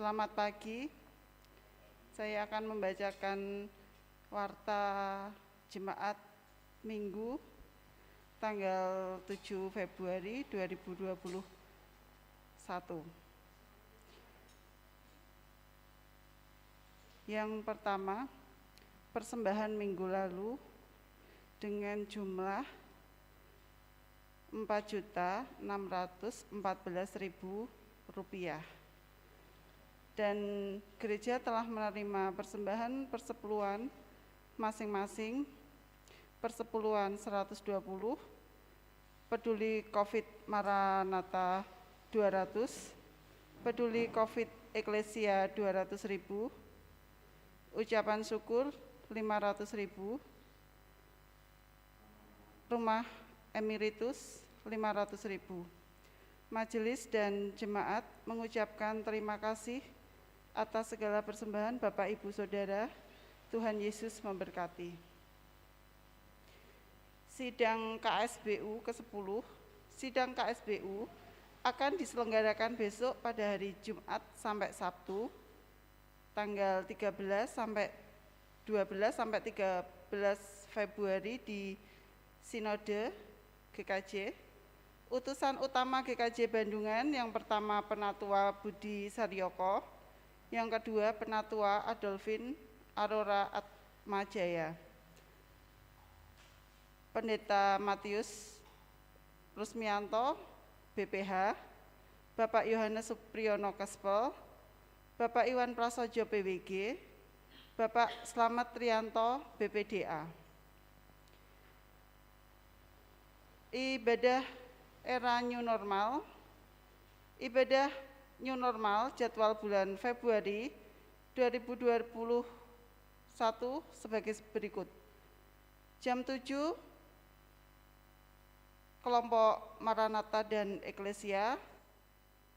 Selamat pagi. Saya akan membacakan warta jemaat Minggu tanggal 7 Februari 2021. Yang pertama, persembahan minggu lalu dengan jumlah Rp4.614.000 dan gereja telah menerima persembahan persepuluhan masing-masing, persepuluhan 120, peduli COVID Maranatha 200, peduli COVID Eklesia 200.000, ucapan syukur 500.000, rumah emeritus 500.000. Majelis dan jemaat mengucapkan terima kasih atas segala persembahan Bapak Ibu Saudara. Tuhan Yesus memberkati. Sidang KSBU ke-10, sidang KSBU akan diselenggarakan besok pada hari Jumat sampai Sabtu, tanggal 13 sampai 12 sampai 13 Februari di Sinode GKJ. Utusan utama GKJ Bandungan yang pertama Penatua Budi Saryoko, yang kedua Penatua Adolfin Aurora Atmajaya. Pendeta Matius Rusmianto, BPH, Bapak Yohanes Supriyono Kespel, Bapak Iwan Prasojo PWG, Bapak Slamet Trianto BPDA. Ibadah era new normal. Ibadah new normal jadwal bulan Februari 2021 sebagai berikut. Jam 7 kelompok Maranatha dan Eklesia.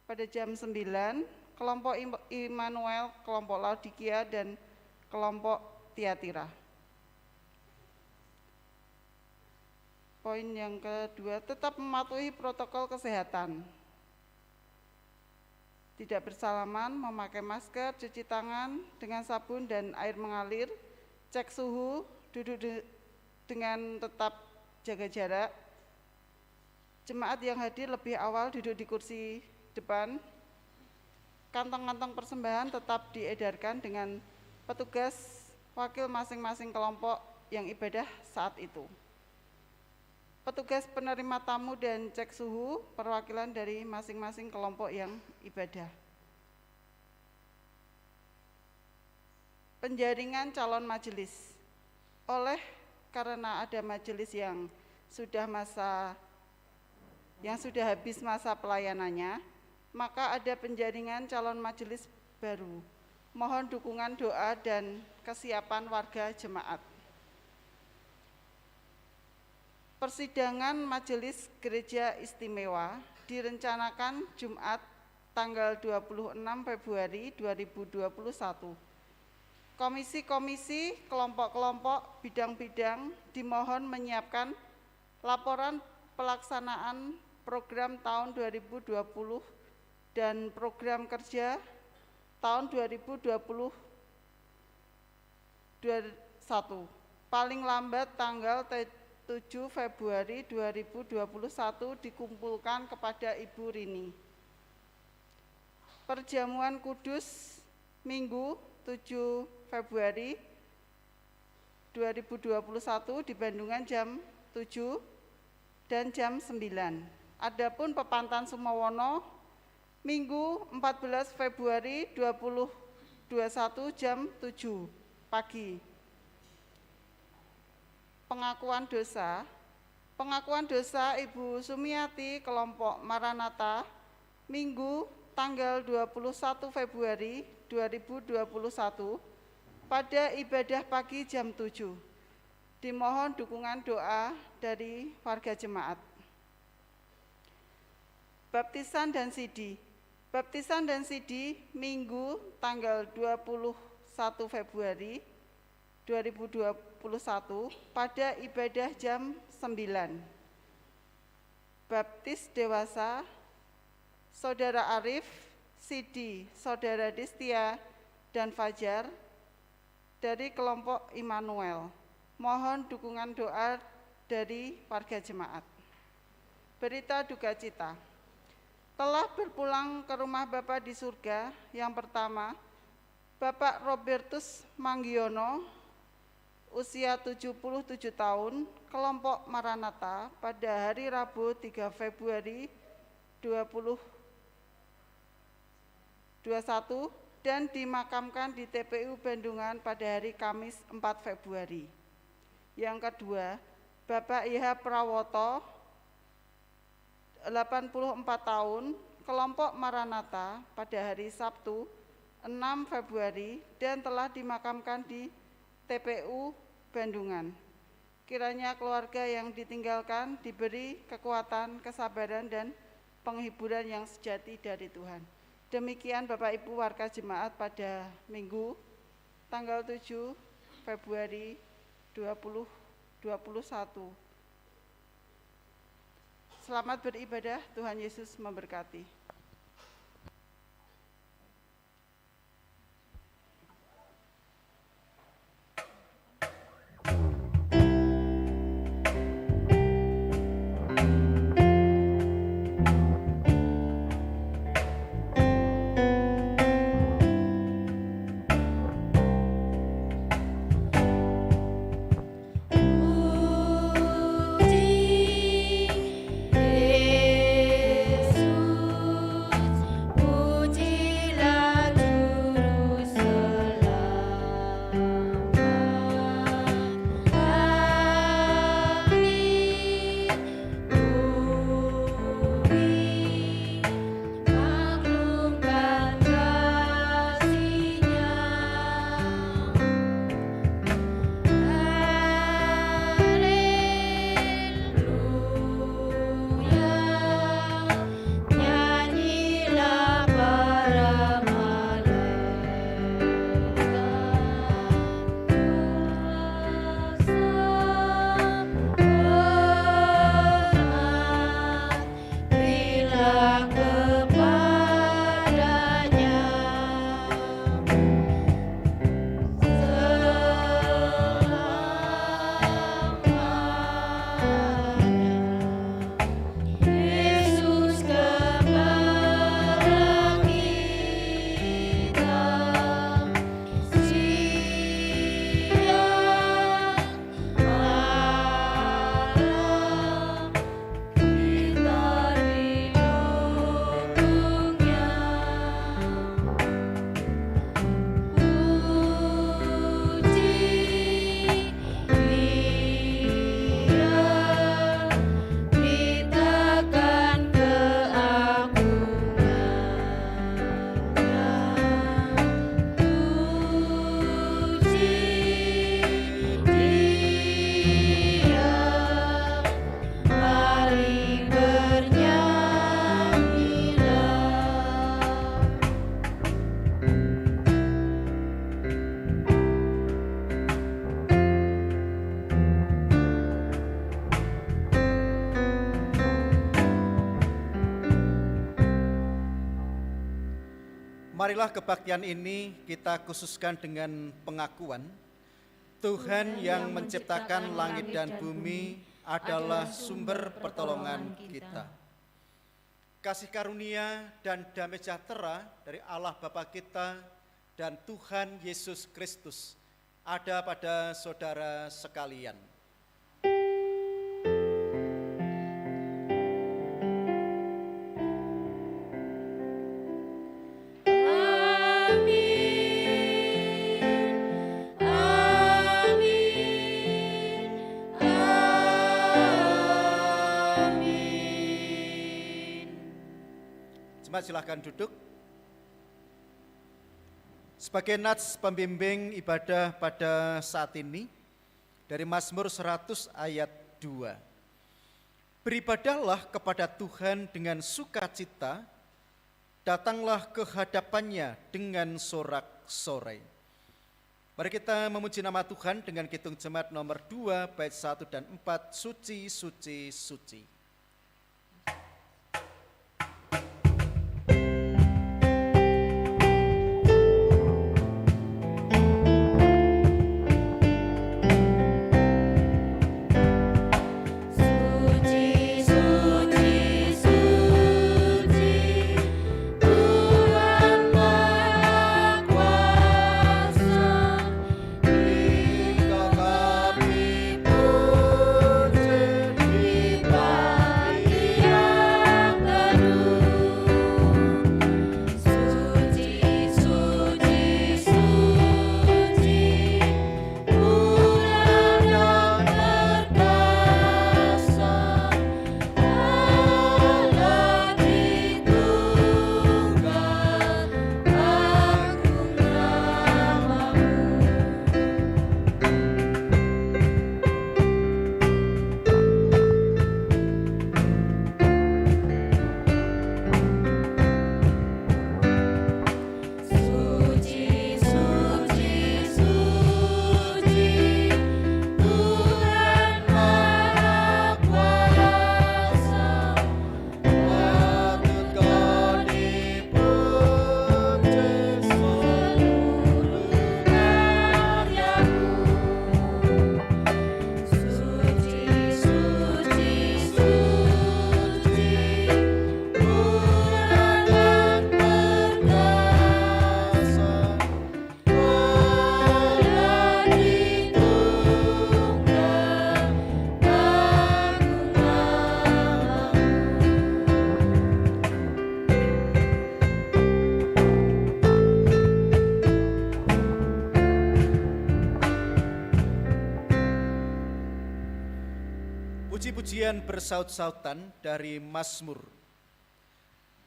Pada jam 9 kelompok Immanuel, kelompok Laodikia dan kelompok Tiatira. Poin yang kedua, tetap mematuhi protokol kesehatan. Tidak bersalaman, memakai masker, cuci tangan dengan sabun dan air mengalir, cek suhu, duduk dengan tetap jaga jarak. Jemaat yang hadir lebih awal duduk di kursi depan. Kantong-kantong persembahan tetap diedarkan dengan petugas wakil masing-masing kelompok yang ibadah saat itu. Petugas penerima tamu dan cek suhu perwakilan dari masing-masing kelompok yang ibadah. Penjaringan calon majelis. Karena ada majelis yang sudah habis masa pelayanannya, maka ada penjaringan calon majelis baru. Mohon dukungan doa dan kesiapan warga jemaat. Persidangan Majelis Gereja Istimewa direncanakan Jumat tanggal 26 Februari 2021. Komisi-komisi, kelompok-kelompok, bidang-bidang dimohon menyiapkan laporan pelaksanaan program tahun 2020 dan program kerja tahun 2021. Paling lambat tanggal 7 Februari 2021 dikumpulkan kepada Ibu Rini. Perjamuan Kudus Minggu 7 Februari 2021 di Bandungan jam 7 dan jam 9. Adapun Pepantan Sumawono Minggu 14 Februari 2021 jam 7 pagi. Pengakuan dosa Ibu Sumiati kelompok Maranatha Minggu tanggal 21 Februari 2021 pada ibadah pagi jam 7. Dimohon dukungan doa dari warga jemaat. Baptisan dan sidi. Baptisan dan sidi Minggu tanggal 21 Februari 2021 pada ibadah jam 9. Baptis dewasa Saudara Arif, Sidi, Saudara Distia, dan Fajar dari kelompok Immanuel. Mohon dukungan doa dari warga jemaat. Berita duka cita. Telah berpulang ke rumah Bapa di surga yang pertama, Bapak Robertus Manggiono, usia 77 tahun, kelompok Maranatha pada hari Rabu 3 Februari 2021 dan dimakamkan di TPU Bandungan pada hari Kamis 4 Februari. Yang kedua, Bapak IH Prawoto, 84 tahun, kelompok Maranatha pada hari Sabtu 6 Februari dan telah dimakamkan di TPU Bandungan. Kiranya keluarga yang ditinggalkan diberi kekuatan, kesabaran, dan penghiburan yang sejati dari Tuhan. Demikian Bapak Ibu warga jemaat pada Minggu tanggal 7 Februari 2021. Selamat beribadah, Tuhan Yesus memberkati. Marilah kebaktian ini kita khususkan dengan pengakuan Tuhan yang menciptakan langit dan bumi adalah sumber pertolongan kita. Kasih karunia dan damai sejahtera dari Allah Bapa kita dan Tuhan Yesus Kristus ada pada saudara sekalian. Silahkan duduk. Sebagai nats pembimbing ibadah pada saat ini dari Mazmur 100 ayat 2. Beribadahlah kepada Tuhan dengan sukacita, datanglah ke hadapannya dengan sorak-sorai. Mari kita memuji nama Tuhan dengan Kidung Jemaat nomor 2 bait 1 dan 4, Suci, Suci, Suci. Puji-pujian bersaut-sautan dari Mazmur.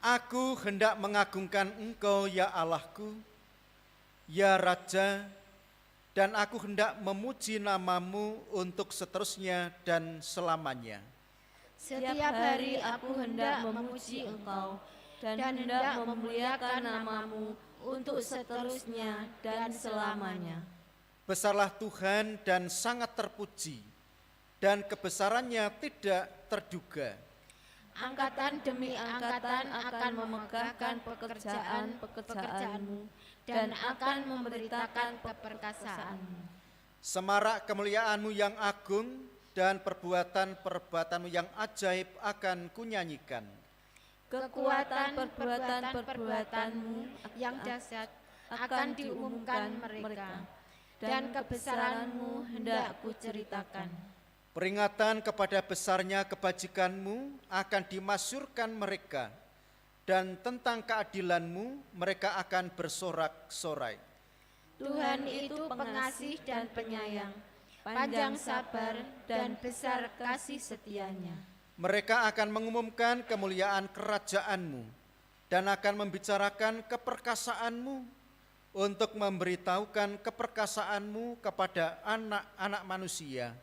Aku hendak mengagungkan Engkau ya Allahku, ya Raja, dan aku hendak memuji nama-Mu untuk seterusnya dan selamanya. Setiap hari aku hendak memuji Engkau dan hendak memuliakan nama-Mu untuk seterusnya dan selamanya. Besarlah Tuhan dan sangat terpuji, dan kebesarannya tidak terduga. Angkatan demi angkatan akan memegahkan pekerjaan-pekerjaan-Mu dan akan memberitakan keperkasaanmu. Semarak kemuliaan-Mu yang agung dan perbuatan-perbuatan-Mu yang ajaib akan kunyanyikan. Kekuatan perbuatan-perbuatan-Mu yang dahsyat akan diumumkan mereka, dan kebesaran-Mu hendak kuceritakan. Peringatan kepada besarnya kebajikan-Mu akan dimasyurkan mereka, dan tentang keadilan-Mu mereka akan bersorak-sorai. Tuhan itu pengasih dan penyayang, panjang sabar dan besar kasih setianya. Mereka akan mengumumkan kemuliaan kerajaan-Mu dan akan membicarakan keperkasaan-Mu untuk memberitahukan keperkasaan-Mu kepada anak-anak manusia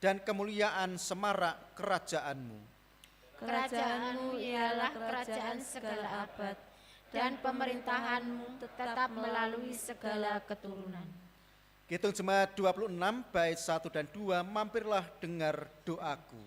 dan kemuliaan semarak kerajaan-Mu. Kerajaan-Mu ialah kerajaan segala abad, dan pemerintahan-Mu tetap melalui segala keturunan. Kidung Jemaat 26 bait 1 dan 2, mampirlah dengar doaku.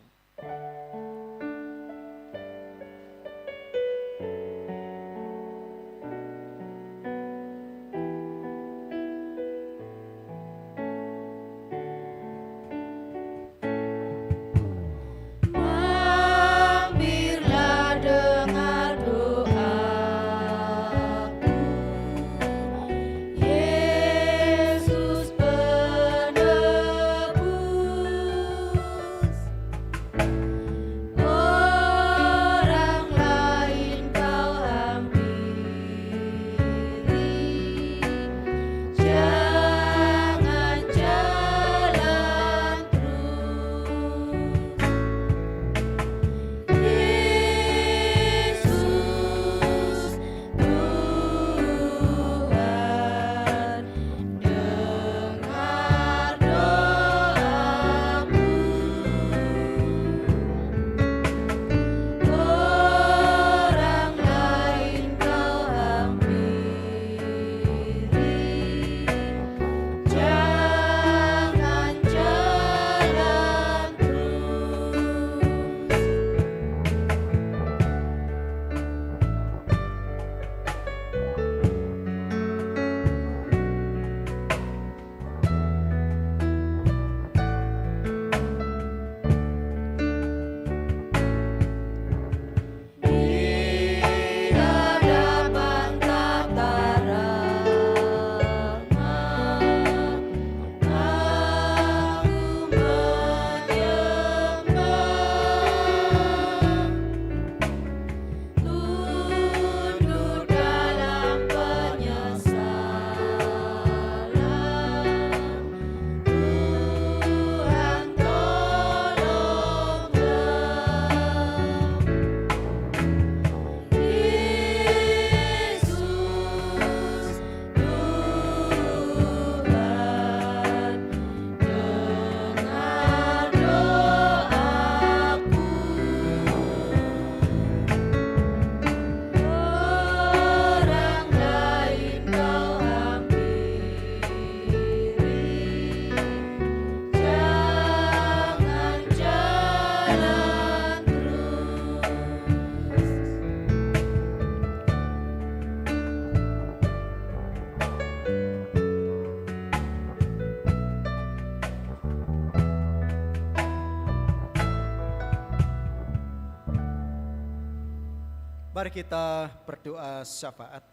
Mari kita berdoa syafaat.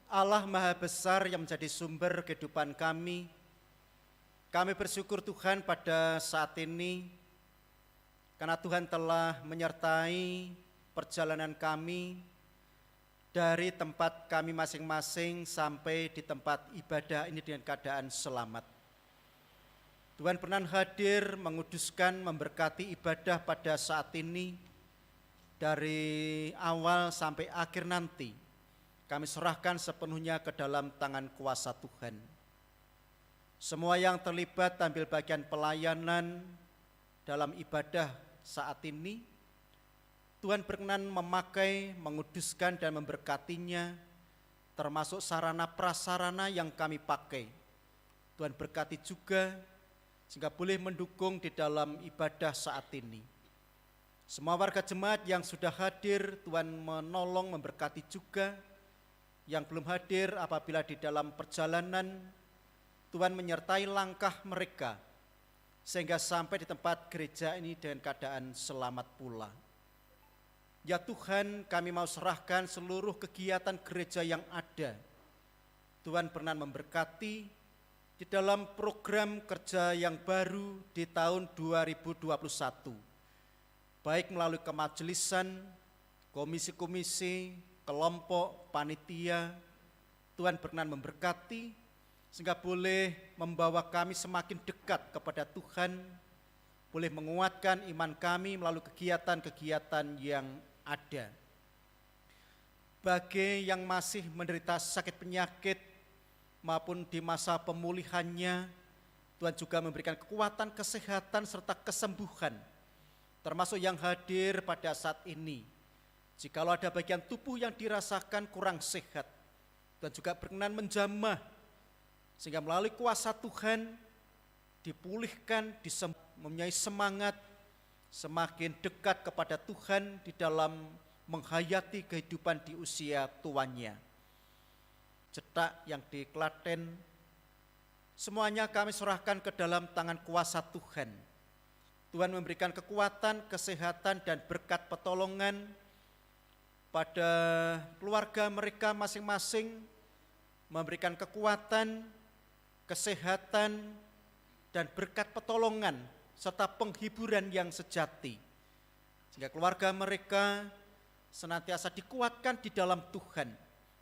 Allah Maha Besar yang menjadi sumber kehidupan kami bersyukur Tuhan pada saat ini karena Tuhan telah menyertai perjalanan kami dari tempat kami masing-masing sampai di tempat ibadah ini dengan keadaan selamat. Tuhan berkenan hadir, menguduskan, memberkati ibadah pada saat ini, dari awal sampai akhir nanti. Kami serahkan sepenuhnya ke dalam tangan kuasa Tuhan. Semua yang terlibat ambil bagian pelayanan dalam ibadah saat ini, Tuhan berkenan memakai, menguduskan dan memberkatinya, termasuk sarana prasarana yang kami pakai. Tuhan berkati juga sehingga boleh mendukung di dalam ibadah saat ini. Semua warga jemaat yang sudah hadir, Tuhan menolong, memberkati juga. Yang belum hadir apabila di dalam perjalanan, Tuhan menyertai langkah mereka, sehingga sampai di tempat gereja ini dengan keadaan selamat pula. Ya Tuhan, kami mau serahkan seluruh kegiatan gereja yang ada. Tuhan berkenan memberkati di dalam program kerja yang baru di tahun 2021, baik melalui kemajelisan, komisi-komisi, kelompok, panitia. Tuhan berkenan memberkati sehingga boleh membawa kami semakin dekat kepada Tuhan, boleh menguatkan iman kami melalui kegiatan-kegiatan yang ada. Bagi yang masih menderita sakit penyakit maupun di masa pemulihannya, Tuhan juga memberikan kekuatan, kesehatan, serta kesembuhan, termasuk yang hadir pada saat ini. Jikalau ada bagian tubuh yang dirasakan kurang sehat, Tuhan juga berkenan menjamah, sehingga melalui kuasa Tuhan dipulihkan, mempunyai semangat, semakin dekat kepada Tuhan di dalam menghayati kehidupan di usia tuanya. Cetak yang di Klaten, semuanya kami serahkan ke dalam tangan kuasa Tuhan. Tuhan memberikan kekuatan, kesehatan, dan berkat pertolongan pada keluarga mereka masing-masing, memberikan kekuatan, kesehatan, dan berkat pertolongan, serta penghiburan yang sejati, sehingga keluarga mereka senantiasa dikuatkan di dalam Tuhan,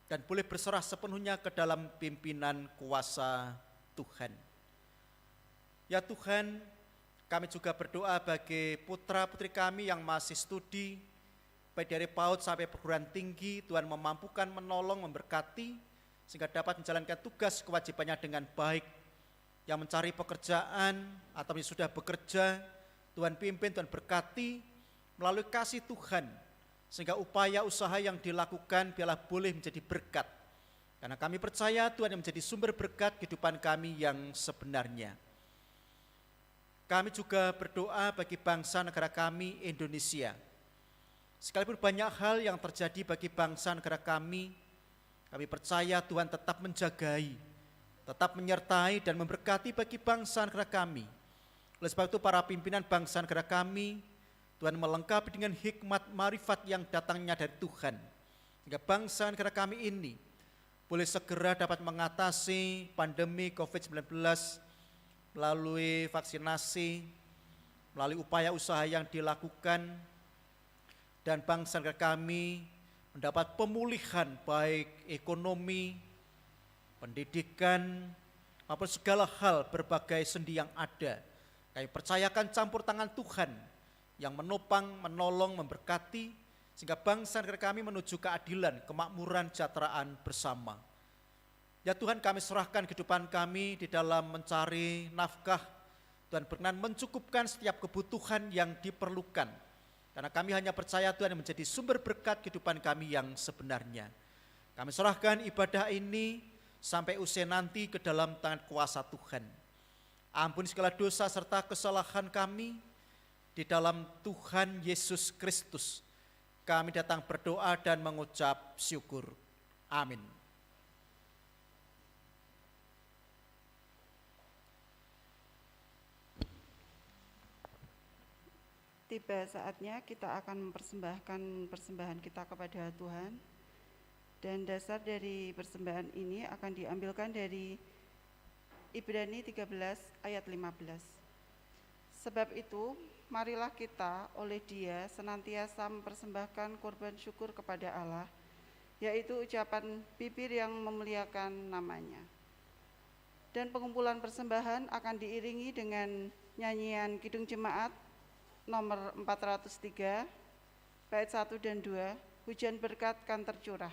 dan boleh berserah sepenuhnya ke dalam pimpinan kuasa Tuhan. Ya Tuhan, kami juga berdoa bagi putra-putri kami yang masih studi, baik dari PAUD sampai perguruan tinggi. Tuhan memampukan, menolong, memberkati, sehingga dapat menjalankan tugas kewajibannya dengan baik. Yang mencari pekerjaan atau yang sudah bekerja, Tuhan pimpin, Tuhan berkati melalui kasih Tuhan, sehingga upaya usaha yang dilakukan biarlah boleh menjadi berkat. Karena kami percaya Tuhan yang menjadi sumber berkat kehidupan kami yang sebenarnya. Kami juga berdoa bagi bangsa negara kami, Indonesia. Sekalipun banyak hal yang terjadi bagi bangsa negara kami percaya Tuhan tetap menjagai, tetap menyertai dan memberkati bagi bangsa negara kami. Oleh sebab itu para pimpinan bangsa negara kami, Tuhan melengkapi dengan hikmat marifat yang datangnya dari Tuhan, sehingga bangsa negara kami ini boleh segera dapat mengatasi pandemi COVID-19 melalui vaksinasi, melalui upaya usaha yang dilakukan, dan bangsa negara kami mendapat pemulihan baik ekonomi, pendidikan, maupun segala hal berbagai sendi yang ada. Kami percayakan campur tangan Tuhan yang menopang, menolong, memberkati, sehingga bangsa negara kami menuju keadilan, kemakmuran, kesejahteraan bersama. Ya Tuhan, kami serahkan kehidupan kami di dalam mencari nafkah. Tuhan berkenan mencukupkan setiap kebutuhan yang diperlukan, karena kami hanya percaya Tuhan yang menjadi sumber berkat kehidupan kami yang sebenarnya. Kami serahkan ibadah ini sampai usai nanti ke dalam tangan kuasa Tuhan. Ampuni segala dosa serta kesalahan kami. Di dalam Tuhan Yesus Kristus kami datang berdoa dan mengucap syukur. Amin. Tiba saatnya kita akan mempersembahkan persembahan kita kepada Tuhan. Dan dasar dari persembahan ini akan diambilkan dari Ibrani 13 ayat 15. Sebab itu, marilah kita oleh Dia senantiasa mempersembahkan korban syukur kepada Allah, yaitu ucapan bibir yang memuliakan namanya. Dan pengumpulan persembahan akan diiringi dengan nyanyian Kidung Jemaat nomor 403, bait 1 dan 2, hujan berkat kan tercurah.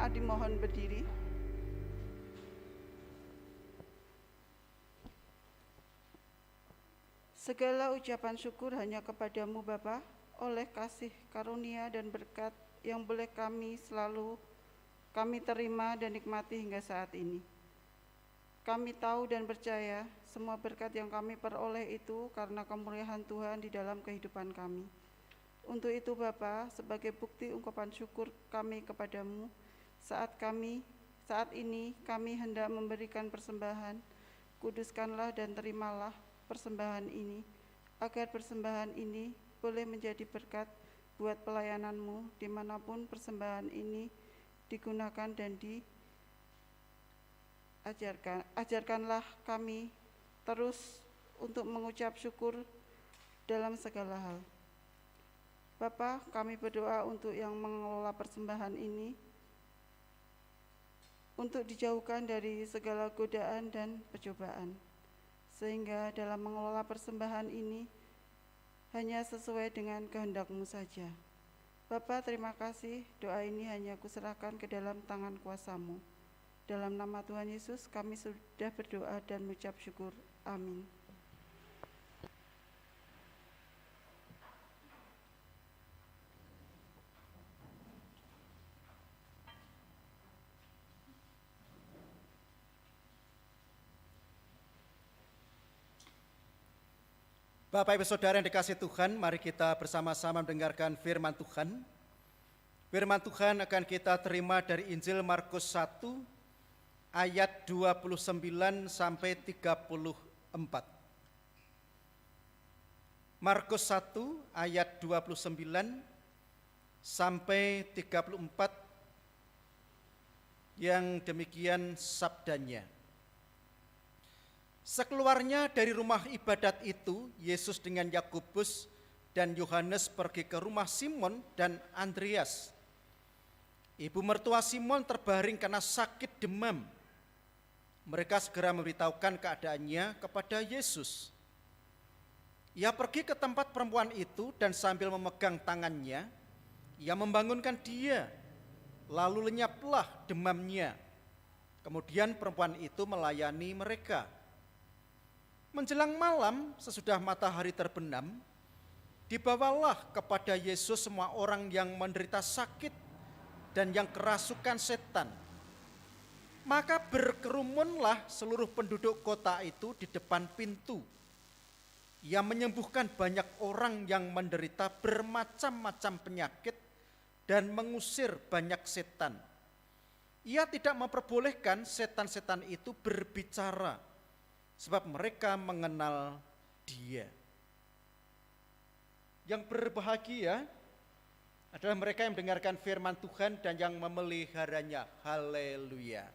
Dimohon berdiri. Segala ucapan syukur hanya kepadamu Bapa, oleh kasih karunia dan berkat yang boleh kami terima dan nikmati hingga saat ini. Kami tahu dan percaya semua berkat yang kami peroleh itu karena kemuliaan Tuhan di dalam kehidupan kami. Untuk itu Bapa, sebagai bukti ungkapan syukur kami kepadamu, saat ini kami hendak memberikan persembahan, kuduskanlah dan terimalah persembahan ini, agar persembahan ini boleh menjadi berkat buat pelayananmu dimanapun persembahan ini digunakan dan ajarkanlah kami terus untuk mengucap syukur dalam segala hal. Bapa, kami berdoa untuk yang mengelola persembahan ini, untuk dijauhkan dari segala godaan dan percobaan, sehingga dalam mengelola persembahan ini hanya sesuai dengan kehendak-Mu saja. Bapa, terima kasih, doa ini hanya kuserahkan ke dalam tangan kuasa-Mu. Dalam nama Tuhan Yesus kami sudah berdoa dan mengucap syukur. Amin. Bapak Ibu Saudara yang dikasihi Tuhan, mari kita bersama-sama mendengarkan firman Tuhan. Firman Tuhan akan kita terima dari Injil Markus 1 ayat 29 sampai 34. Markus 1 ayat 29 sampai 34 yang demikian sabdanya. Sekeluarnya dari rumah ibadat itu, Yesus dengan Yakobus dan Yohanes pergi ke rumah Simon dan Andreas. Ibu mertua Simon terbaring karena sakit demam. Mereka segera memberitahukan keadaannya kepada Yesus. Ia pergi ke tempat perempuan itu dan sambil memegang tangannya, ia membangunkan dia, lalu lenyaplah demamnya. Kemudian perempuan itu melayani mereka. Menjelang malam, sesudah matahari terbenam, dibawalah kepada Yesus semua orang yang menderita sakit dan yang kerasukan setan. Maka berkerumunlah seluruh penduduk kota itu di depan pintu. Ia menyembuhkan banyak orang yang menderita bermacam-macam penyakit dan mengusir banyak setan. Ia tidak memperbolehkan setan-setan itu berbicara, sebab mereka mengenal Dia. Yang berbahagia adalah mereka yang mendengarkan firman Tuhan dan yang memeliharanya. Haleluya.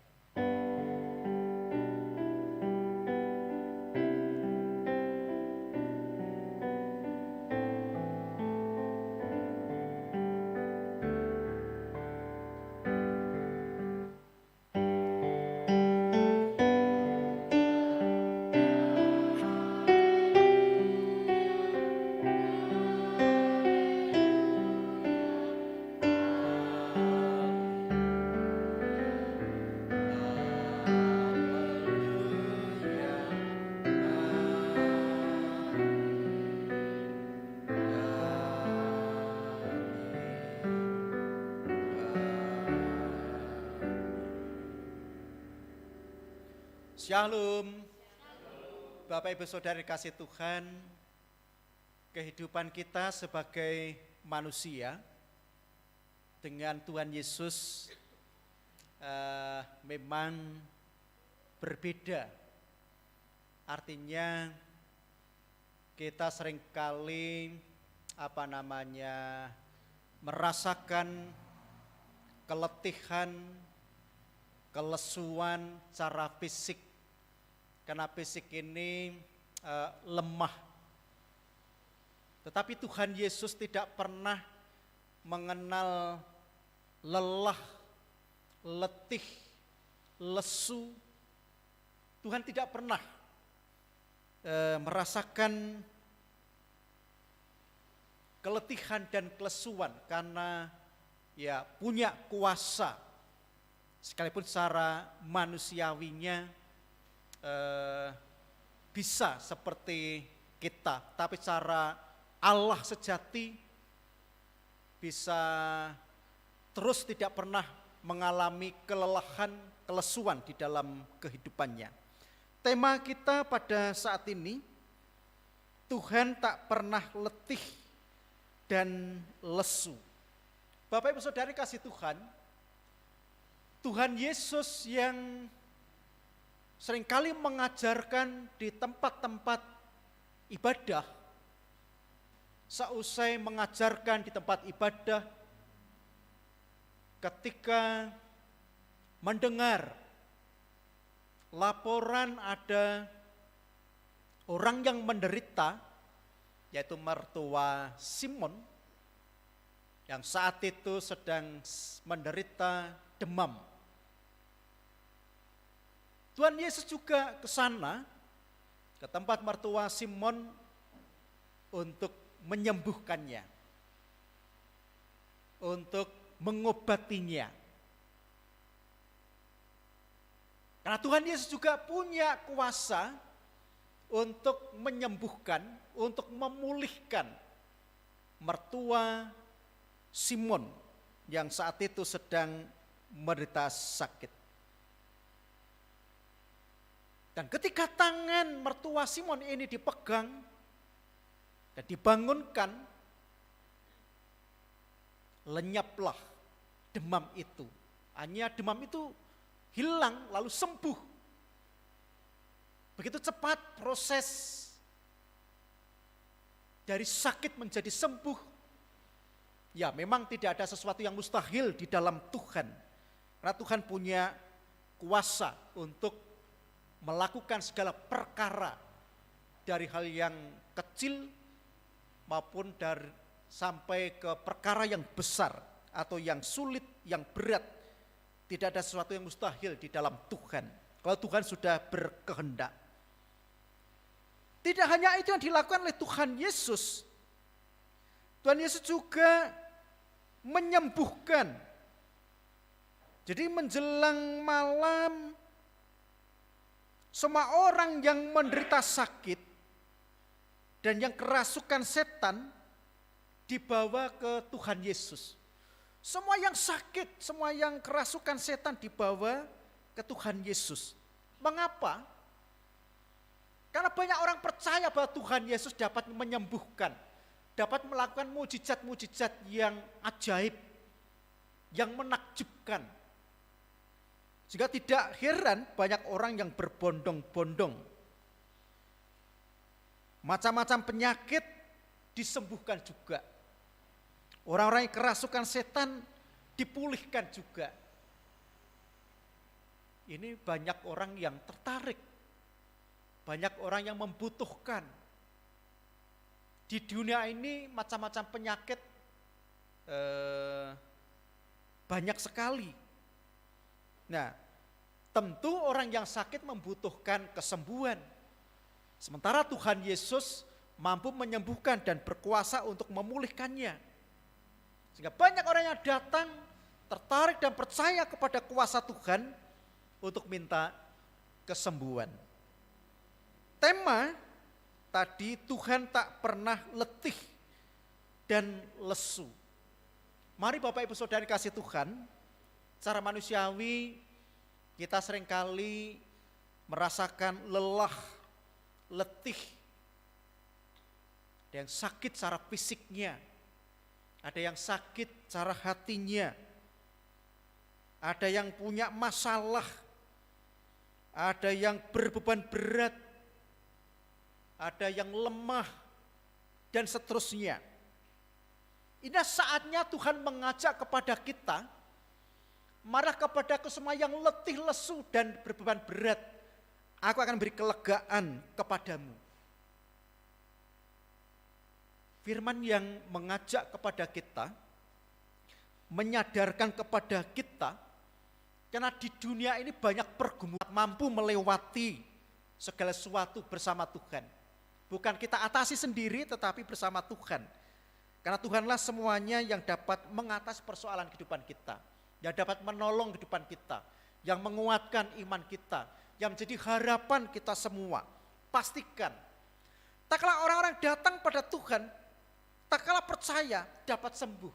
Shalom. Bapak Ibu Saudara kasih Tuhan, kehidupan kita sebagai manusia dengan Tuhan Yesus memang berbeda. Artinya kita seringkali merasakan keletihan, kelesuan secara fisik. Karena fisik ini lemah. Tetapi Tuhan Yesus tidak pernah mengenal lelah, letih, lesu. Tuhan tidak pernah merasakan keletihan dan kelesuan karena ya punya kuasa. Sekalipun secara manusiawinya bisa seperti kita, tapi secara Allah sejati bisa terus tidak pernah mengalami kelelahan, kelesuan di dalam kehidupannya. Tema kita pada saat ini, Tuhan tak pernah letih dan lesu. Bapak Ibu Saudari kasih Tuhan, Tuhan Yesus yang seringkali mengajarkan di tempat-tempat ibadah, seusai mengajarkan di tempat ibadah, ketika mendengar laporan ada orang yang menderita, yaitu mertua Simon, yang saat itu sedang menderita demam. Tuhan Yesus juga ke sana, ke tempat mertua Simon untuk menyembuhkannya, untuk mengobatinya. Karena Tuhan Yesus juga punya kuasa untuk menyembuhkan, untuk memulihkan mertua Simon yang saat itu sedang menderita sakit. Dan ketika tangan mertua Simon ini dipegang dan dibangunkan, lenyaplah demam itu. Hanya demam itu hilang lalu sembuh. Begitu cepat proses dari sakit menjadi sembuh. Ya, memang tidak ada sesuatu yang mustahil di dalam Tuhan. Karena Tuhan punya kuasa untuk melakukan segala perkara dari hal yang kecil maupun dari sampai ke perkara yang besar atau yang sulit, yang berat. Tidak ada sesuatu yang mustahil di dalam Tuhan. Kalau Tuhan sudah berkehendak. Tidak hanya itu yang dilakukan oleh Tuhan Yesus. Tuhan Yesus juga menyembuhkan. Jadi menjelang malam, semua orang yang menderita sakit dan yang kerasukan setan dibawa ke Tuhan Yesus. Semua yang sakit, semua yang kerasukan setan dibawa ke Tuhan Yesus. Mengapa? Karena banyak orang percaya bahwa Tuhan Yesus dapat menyembuhkan, dapat melakukan mujizat-mujizat yang ajaib, yang menakjubkan. Sehingga tidak heran banyak orang yang berbondong-bondong. Macam-macam penyakit disembuhkan juga. Orang-orang yang kerasukan setan dipulihkan juga. Ini banyak orang yang tertarik. Banyak orang yang membutuhkan. Di dunia ini macam-macam penyakit banyak sekali. Nah, tentu orang yang sakit membutuhkan kesembuhan. Sementara Tuhan Yesus mampu menyembuhkan dan berkuasa untuk memulihkannya. Sehingga banyak orang yang datang, tertarik dan percaya kepada kuasa Tuhan untuk minta kesembuhan. Tema tadi, Tuhan tak pernah letih dan lesu. Mari Bapak Ibu Saudara kasih Tuhan, secara manusiawi kita seringkali merasakan lelah, letih. Ada yang sakit secara fisiknya, ada yang sakit secara hatinya, ada yang punya masalah, ada yang berbeban berat, ada yang lemah, dan seterusnya. Ini saatnya Tuhan mengajak kepada kita, marah kepada semua yang letih, lesu, dan berbeban berat. Aku akan beri kelegaan kepadamu. Firman yang mengajak kepada kita, menyadarkan kepada kita, karena di dunia ini banyak pergumulan, mampu melewati segala sesuatu bersama Tuhan. Bukan kita atasi sendiri, tetapi bersama Tuhan. Karena Tuhanlah semuanya yang dapat mengatasi persoalan kehidupan kita, yang dapat menolong kehidupan kita, yang menguatkan iman kita, yang menjadi harapan kita semua. Pastikan, tak kala orang-orang datang pada Tuhan, tak kala percaya dapat sembuh.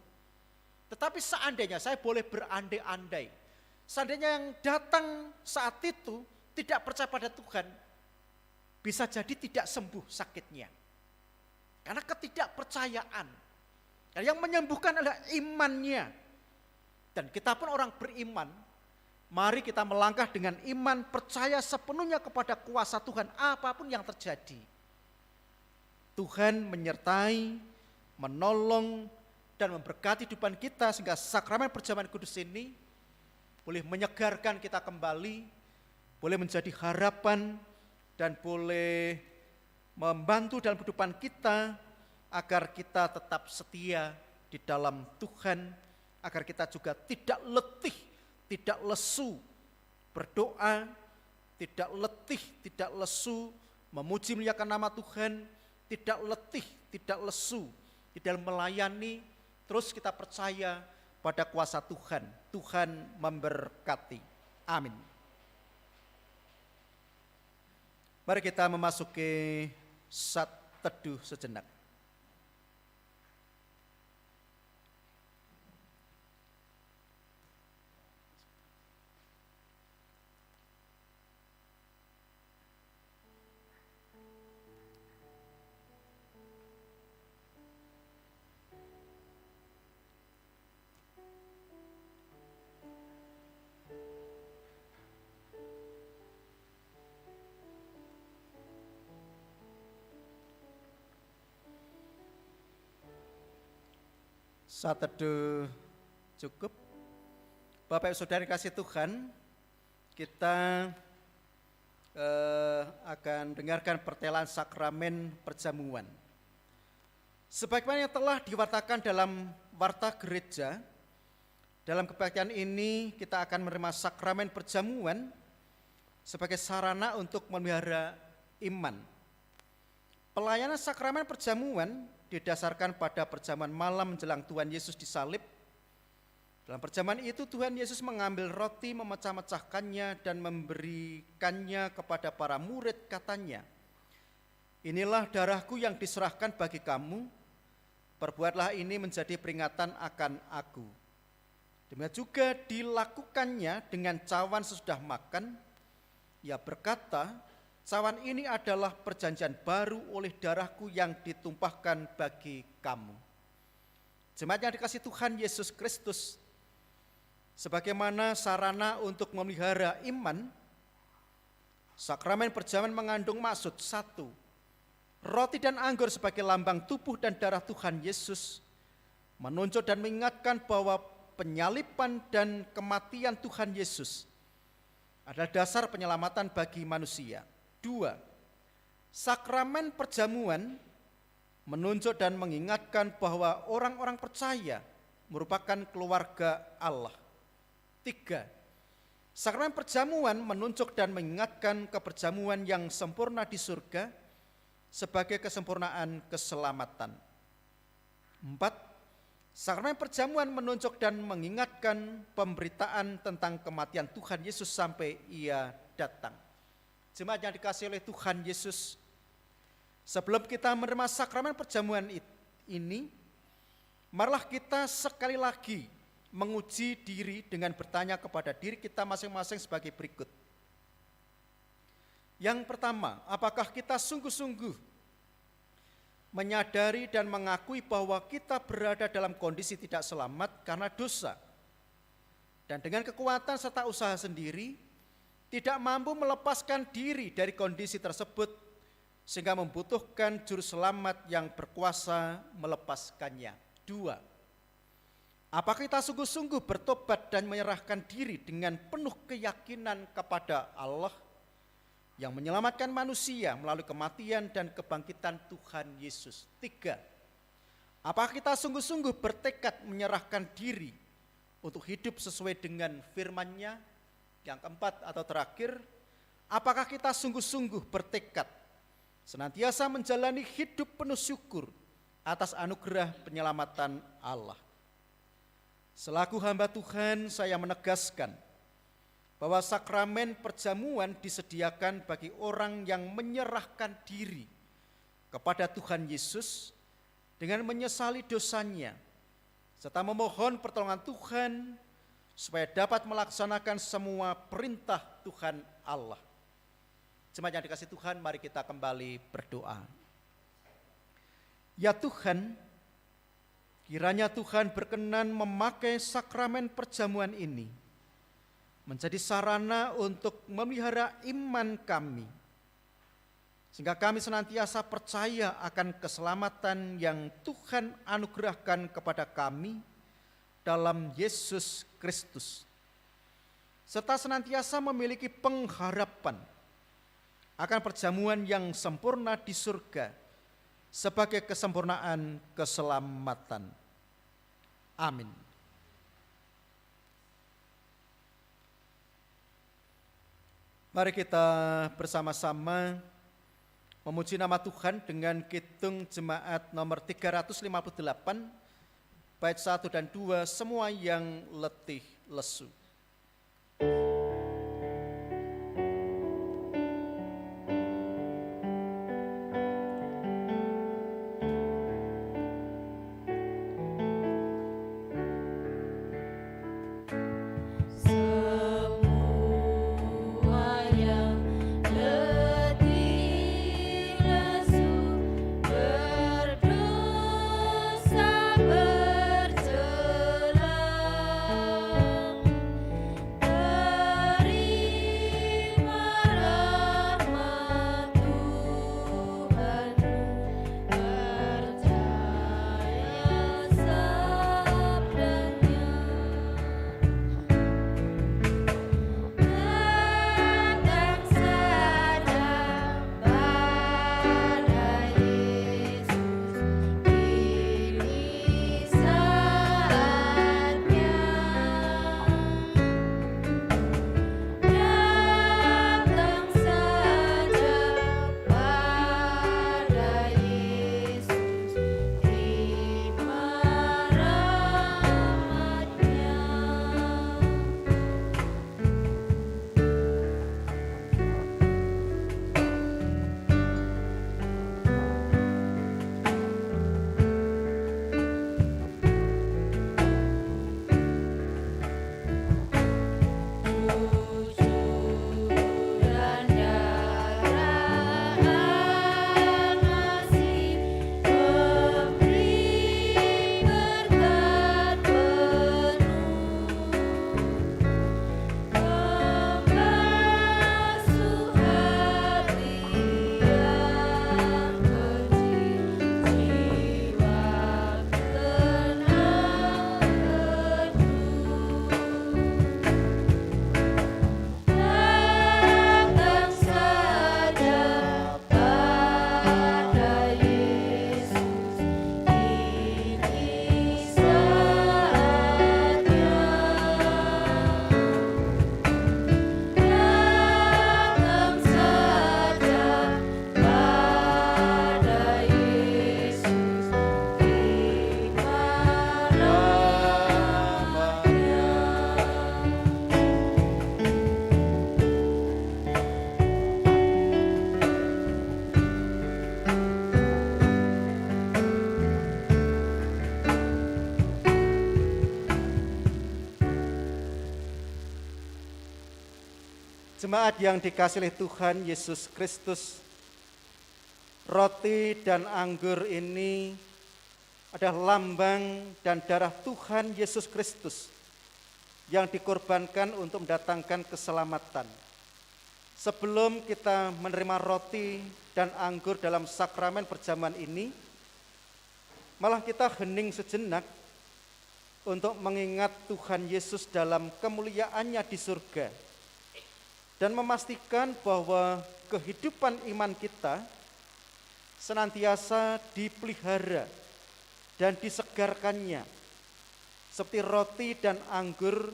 Tetapi seandainya, saya boleh berandai-andai, seandainya yang datang saat itu tidak percaya pada Tuhan, bisa jadi tidak sembuh sakitnya. Karena ketidakpercayaan. Dan yang menyembuhkan adalah imannya. Dan kita pun orang beriman, mari kita melangkah dengan iman, percaya sepenuhnya kepada kuasa Tuhan apapun yang terjadi. Tuhan menyertai, menolong, dan memberkati kehidupan kita sehingga sakramen perjamuan kudus ini boleh menyegarkan kita kembali, boleh menjadi harapan, dan boleh membantu dalam kehidupan kita agar kita tetap setia di dalam Tuhan, agar kita juga tidak letih, tidak lesu berdoa, tidak letih, tidak lesu memuji memuliakan nama Tuhan, tidak letih, tidak lesu di dalam melayani. Terus kita percaya pada kuasa Tuhan. Tuhan memberkati. Amin. Mari kita memasuki saat teduh sejenak. Saat teduh cukup. Bapak Ibu Saudara kasih Tuhan, kita akan dengarkan pertelaan sakramen perjamuan. Sebagaimana yang telah diwartakan dalam warta gereja, dalam kebaktian ini kita akan menerima sakramen perjamuan sebagai sarana untuk memelihara iman. Pelayanan sakramen perjamuan didasarkan pada perjamuan malam menjelang Tuhan Yesus disalib. Dalam perjamuan itu Tuhan Yesus mengambil roti, memecah-mecahkannya dan memberikannya kepada para murid, katanya, "Inilah darahku yang diserahkan bagi kamu, perbuatlah ini menjadi peringatan akan aku." Demikian juga dilakukannya dengan cawan sesudah makan. Ia berkata, "Cawan ini adalah perjanjian baru oleh darahku yang ditumpahkan bagi kamu." Jemaat yang dikasihi Tuhan Yesus Kristus, sebagaimana sarana untuk memelihara iman, sakramen perjamuan mengandung maksud: 1. Roti dan anggur sebagai lambang tubuh dan darah Tuhan Yesus, menunjuk dan mengingatkan bahwa penyaliban dan kematian Tuhan Yesus adalah dasar penyelamatan bagi manusia. 2. Sakramen perjamuan menunjuk dan mengingatkan bahwa orang-orang percaya merupakan keluarga Allah. 3. Sakramen perjamuan menunjuk dan mengingatkan keperjamuan yang sempurna di surga sebagai kesempurnaan keselamatan. 4. Sakramen perjamuan menunjuk dan mengingatkan pemberitaan tentang kematian Tuhan Yesus sampai Ia datang. Jemaat yang dikasihi oleh Tuhan Yesus, sebelum kita menerima sakramen perjamuan ini, marilah kita sekali lagi menguji diri dengan bertanya kepada diri kita masing-masing sebagai berikut. Yang pertama, apakah kita sungguh-sungguh menyadari dan mengakui bahwa kita berada dalam kondisi tidak selamat karena dosa, dan dengan kekuatan serta usaha sendiri tidak mampu melepaskan diri dari kondisi tersebut, sehingga membutuhkan juru selamat yang berkuasa melepaskannya. 2. Apakah kita sungguh-sungguh bertobat dan menyerahkan diri dengan penuh keyakinan kepada Allah yang menyelamatkan manusia melalui kematian dan kebangkitan Tuhan Yesus? 3. Apakah kita sungguh-sungguh bertekad menyerahkan diri untuk hidup sesuai dengan firman-Nya? Yang keempat atau terakhir, apakah kita sungguh-sungguh bertekad senantiasa menjalani hidup penuh syukur atas anugerah penyelamatan Allah? Selaku hamba Tuhan, saya menegaskan bahwa sakramen perjamuan disediakan bagi orang yang menyerahkan diri kepada Tuhan Yesus dengan menyesali dosanya, serta memohon pertolongan Tuhan supaya dapat melaksanakan semua perintah Tuhan Allah. Jemaat yang dikasihi Tuhan, mari kita kembali berdoa. Ya Tuhan, kiranya Tuhan berkenan memakai sakramen perjamuan ini menjadi sarana untuk memelihara iman kami, sehingga kami senantiasa percaya akan keselamatan yang Tuhan anugerahkan kepada kami dalam Yesus Kristus, serta senantiasa memiliki pengharapan akan perjamuan yang sempurna di surga sebagai kesempurnaan keselamatan. Amin. Mari kita bersama-sama memuji nama Tuhan dengan kidung jemaat nomor 358, bait 1 dan 2, semua yang letih lesu. Jemaat yang dikasihi oleh Tuhan Yesus Kristus, roti dan anggur ini adalah lambang dan darah Tuhan Yesus Kristus yang dikorbankan untuk mendatangkan keselamatan. Sebelum kita menerima roti dan anggur dalam sakramen perjamuan ini, malah kita hening sejenak untuk mengingat Tuhan Yesus dalam kemuliaannya di surga dan memastikan bahwa kehidupan iman kita senantiasa dipelihara dan disegarkannya seperti roti dan anggur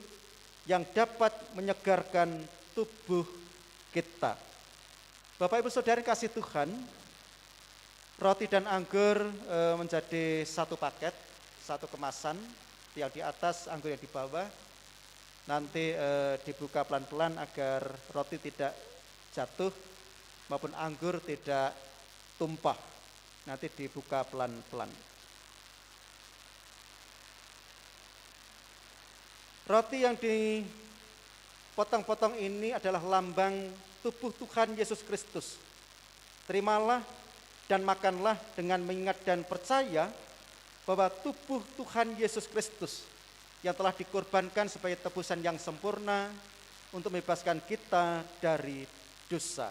yang dapat menyegarkan tubuh kita. Bapak Ibu Saudara kasih Tuhan, roti dan anggur menjadi satu paket, satu kemasan, yang di atas, anggur yang di bawah. Nanti dibuka pelan-pelan agar roti tidak jatuh maupun anggur tidak tumpah. Nanti dibuka pelan-pelan. Roti yang dipotong-potong ini adalah lambang tubuh Tuhan Yesus Kristus. Terimalah dan makanlah dengan mengingat dan percaya bahwa tubuh Tuhan Yesus Kristus yang telah dikorbankan sebagai tebusan yang sempurna untuk membebaskan kita dari dosa.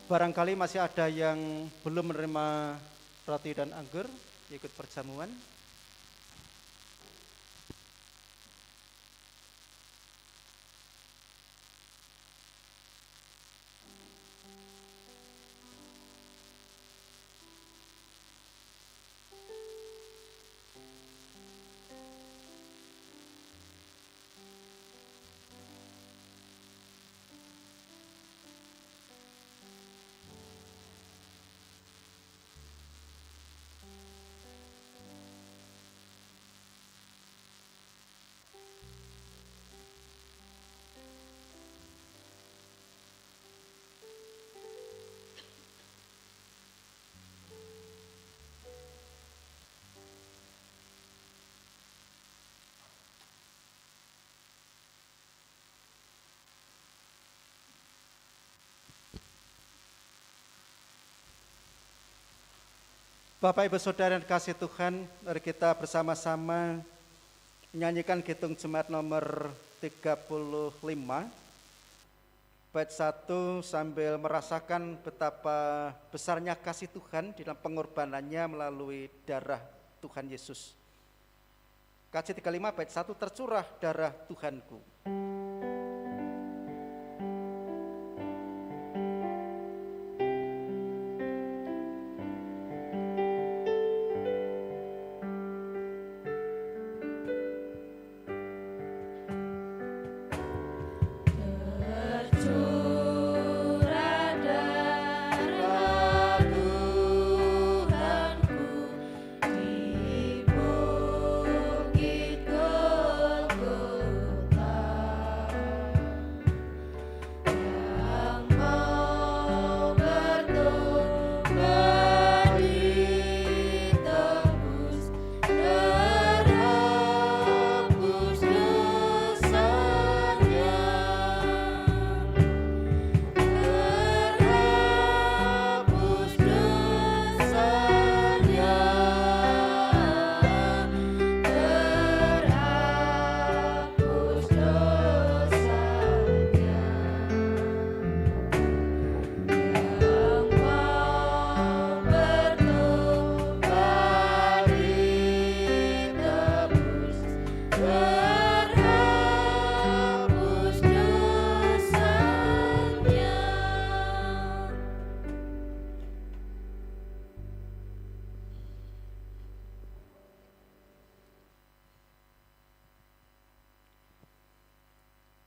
Barangkali masih ada yang belum menerima roti dan anggur, ikut perjamuan. Bapak Ibu Saudara yang kasih Tuhan, mari kita bersama-sama menyanyikan Kidung Jemaat nomor 35 bait 1 sambil merasakan betapa besarnya kasih Tuhan di dalam pengorbanannya melalui darah Tuhan Yesus. KJ 35 bait 1, tercurah darah Tuhanku.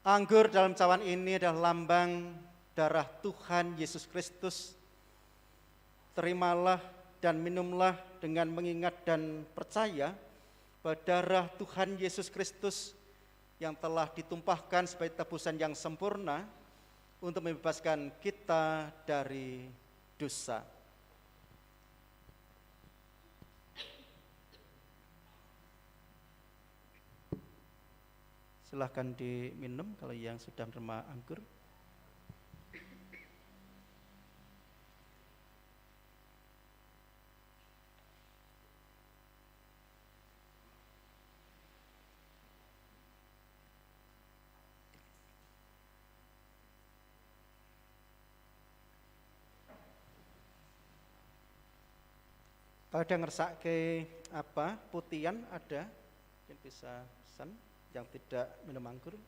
Anggur dalam cawan ini adalah lambang darah Tuhan Yesus Kristus. Terimalah dan minumlah dengan mengingat dan percaya bahwa darah Tuhan Yesus Kristus yang telah ditumpahkan sebagai tebusan yang sempurna untuk membebaskan kita dari dosa. Silahkan diminum kalau yang sudah menerima anggur. Pada ngersake apa putihan ada yang bisa pesan yang tidak minum anggur.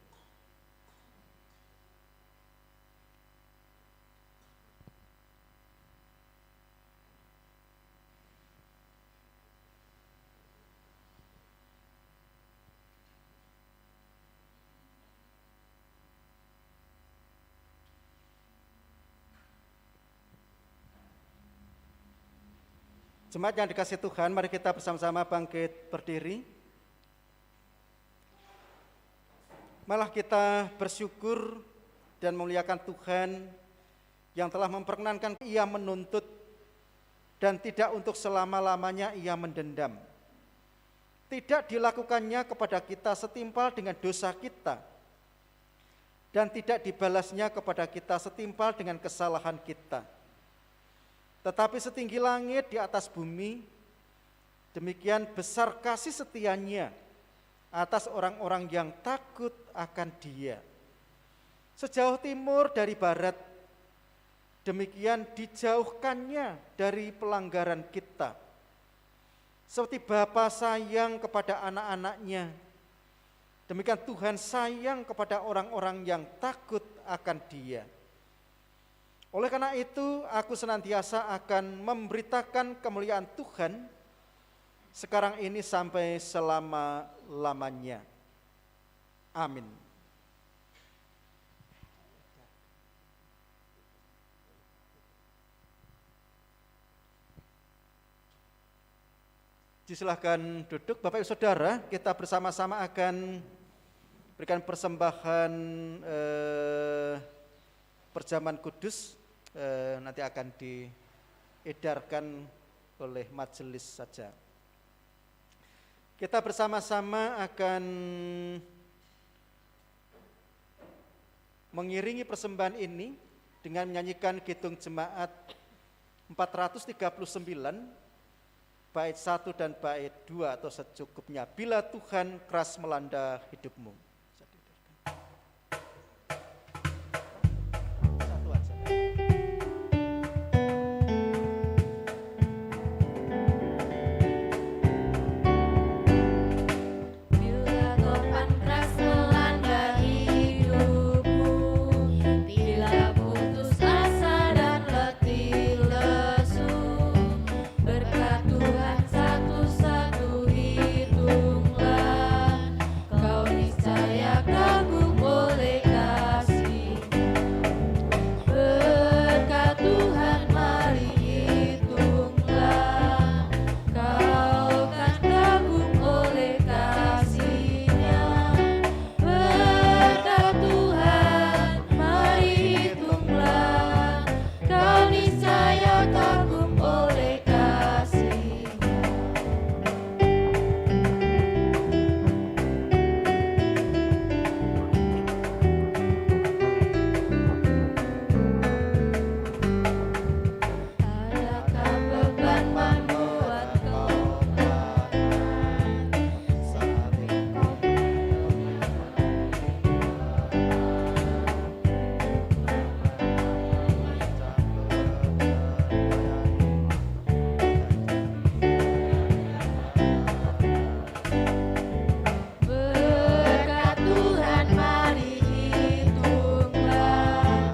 Jemaat yang dikasihi Tuhan, mari kita bersama-sama bangkit berdiri. Malah kita bersyukur dan memuliakan Tuhan yang telah memperkenankan Ia menuntut dan tidak untuk selama-lamanya Ia mendendam. Tidak dilakukannya kepada kita setimpal dengan dosa kita dan tidak dibalasnya kepada kita setimpal dengan kesalahan kita. Tetapi setinggi langit di atas bumi, demikian besar kasih setianya atas orang-orang yang takut akan Dia. Sejauh timur dari barat, demikian dijauhkannya dari pelanggaran kita. Seperti Bapa sayang kepada anak-anaknya, demikian Tuhan sayang kepada orang-orang yang takut akan Dia. Oleh karena itu, aku senantiasa akan memberitakan kemuliaan Tuhan sekarang ini sampai selama-lamanya. Amin. Silakan duduk. Bapak Ibu Saudara, kita bersama-sama akan berikan persembahan perjamuan kudus. Nanti akan diedarkan oleh majelis saja. Kita bersama-sama akan mengiringi persembahan ini dengan menyanyikan Kidung Jemaat 439 bait 1 dan bait 2 atau secukupnya. Bila Tuhan keras melanda hidupmu. Satu aja. Bila topan keras melanda hidupmu, bila putus asa dan letih lesu, berkat Tuhan satu-satu hitunglah, kau niscaya kagum oleh kasih. Berkat Tuhan mari hitunglah, kau kan kagum oleh kasih-Nya. Berkat Tuhan mari hitunglah, kau niscaya kagum oleh kasih. Adakah beban membuat kau berat saat engkau berkat Tuhan mari hitunglah,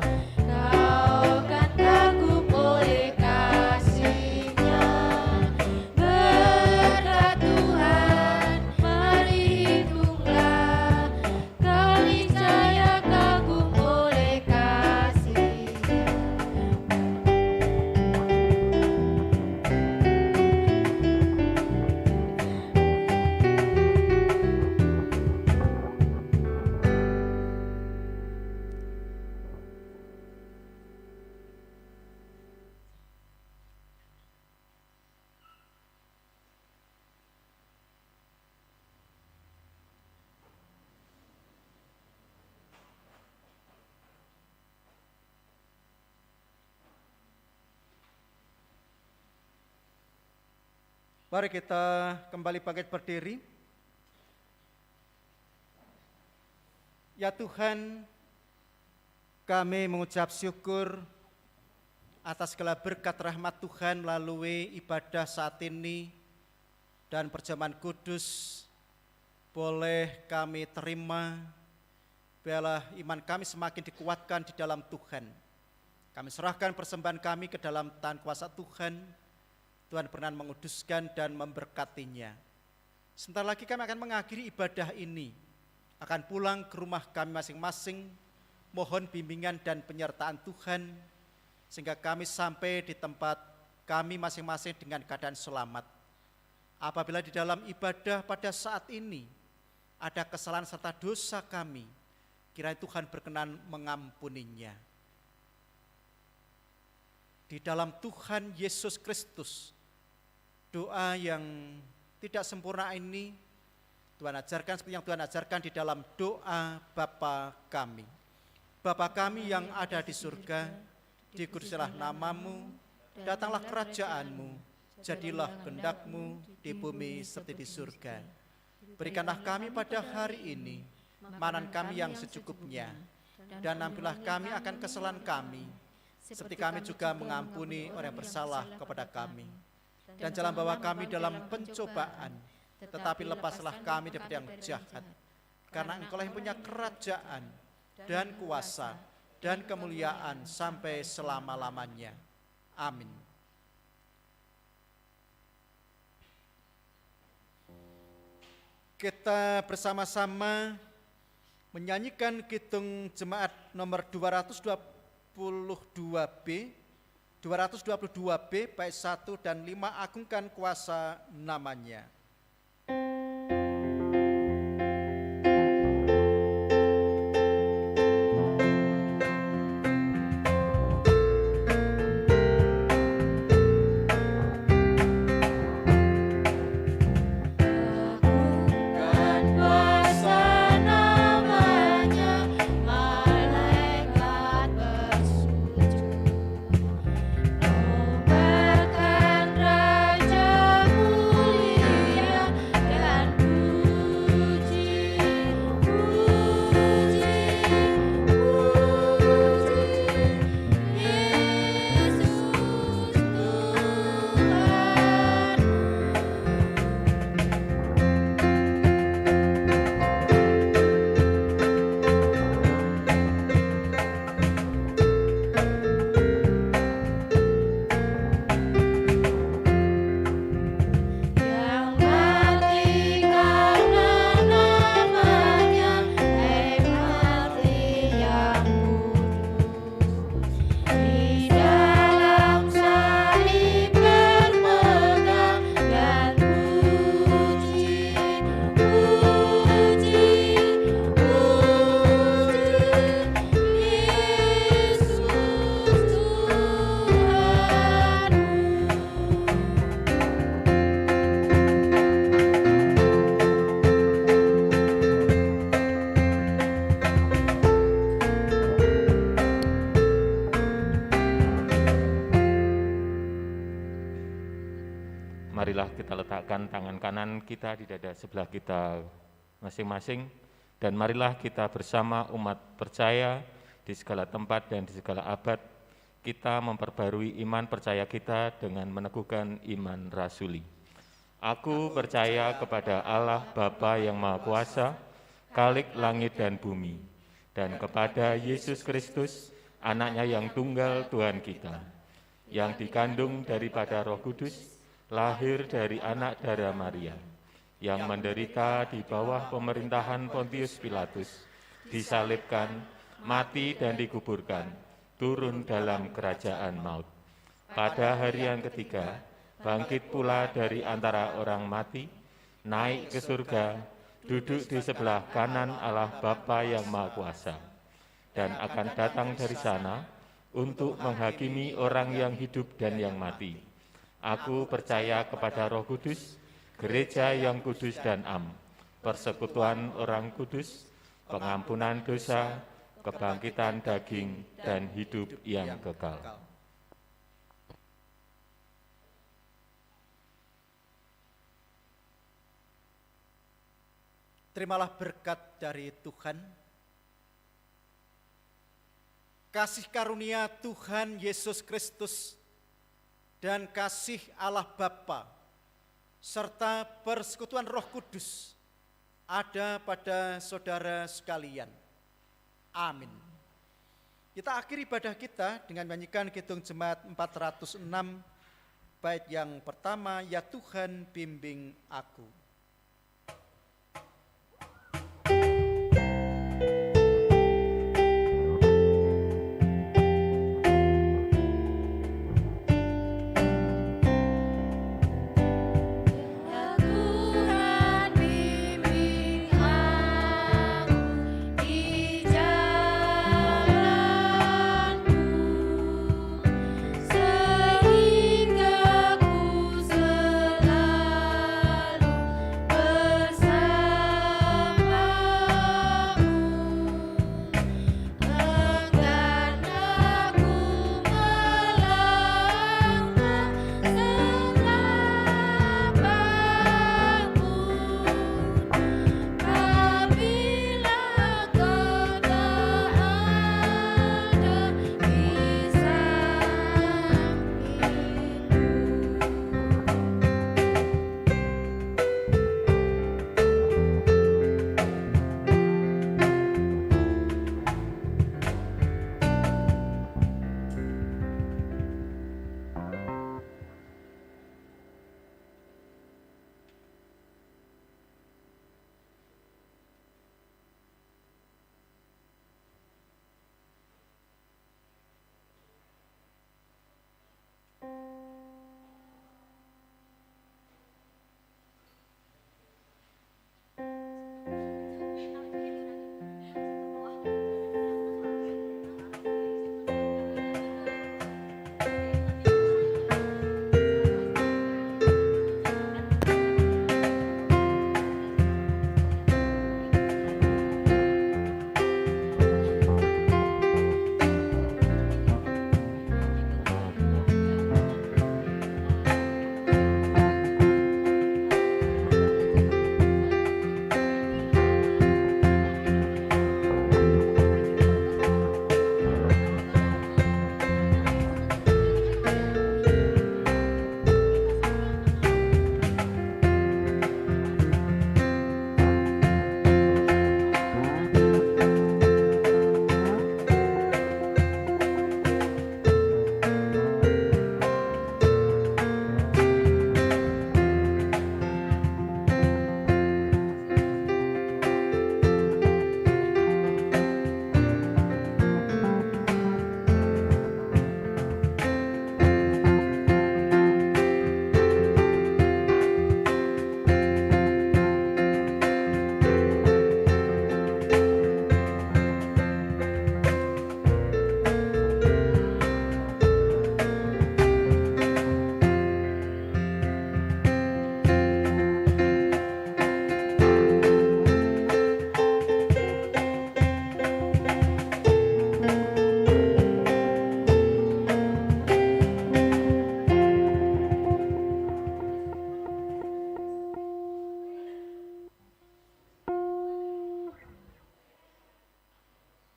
kau kan kagum oleh kasih-Nya. Berkat Tuhan mari hitunglah, kau niscaya kagum oleh kasih. Mari kita kembali bangkit berdiri. Ya Tuhan, kami mengucap syukur atas segala berkat rahmat Tuhan melalui ibadah saat ini dan perjamuan kudus boleh kami terima. Biarlah iman kami semakin dikuatkan di dalam Tuhan. Kami serahkan persembahan kami ke dalam tangan kuasa Tuhan. Tuhan berkenan menguduskan dan memberkatinya. Sebentar lagi kami akan mengakhiri ibadah ini, akan pulang ke rumah kami masing-masing. Mohon bimbingan dan penyertaan Tuhan, sehingga kami sampai di tempat kami masing-masing dengan keadaan selamat. Apabila di dalam ibadah pada saat ini ada kesalahan serta dosa kami, kiranya Tuhan berkenan mengampuninya. Di dalam Tuhan Yesus Kristus, doa yang tidak sempurna ini Tuhan ajarkan seperti yang Tuhan ajarkan di dalam doa Bapa kami. Bapa kami yang ada di surga, dikuduskanlah namamu, datanglah kerajaanmu, jadilah kehendak-Mu di bumi seperti di surga. Berikanlah kami pada hari ini makanan kami yang secukupnya, dan ampunilah kami akan kesalahan kami, seperti kami juga mengampuni orang yang bersalah kepada kami. Dan jangan bawa kami dalam pencobaan, tetapi lepaslah kami daripada yang jahat. Karena Engkau yang punya kerajaan dan kuasa dan kemuliaan sampai selama-lamanya. Amin. Kita bersama-sama menyanyikan Kidung Jemaat nomor 222B, bait 1 dan 5, agungkan kuasa namanya. Nobatkan rajamu kita letakkan tangan kanan kita di dada sebelah kita masing-masing, dan marilah kita bersama umat percaya di segala tempat dan di segala abad, kita memperbarui iman percaya kita dengan meneguhkan iman rasuli. Aku percaya kepada Allah Bapa yang Maha Kuasa, Khalik langit dan bumi, dan kepada Yesus Kristus, Anaknya yang tunggal Tuhan kita, yang dikandung daripada Roh Kudus, lahir dari anak darah Maria, yang menderita di bawah pemerintahan Pontius Pilatus, disalibkan, mati dan dikuburkan, turun dalam kerajaan maut. Pada hari yang ketiga, bangkit pula dari antara orang mati, naik ke surga, duduk di sebelah kanan Allah Bapa yang Maha Kuasa, dan akan datang dari sana untuk menghakimi orang yang hidup dan yang mati. Aku percaya kepada Roh Kudus, gereja yang kudus dan am, persekutuan orang kudus, pengampunan dosa, kebangkitan daging, dan hidup yang kekal. Terimalah berkat dari Tuhan. Kasih karunia Tuhan Yesus Kristus dan kasih Allah Bapa serta persekutuan Roh Kudus ada pada saudara sekalian. Amin. Kita akhiri ibadah kita dengan menyanyikan Kidung Jemaat 406, bait yang pertama, Ya Tuhan bimbing aku.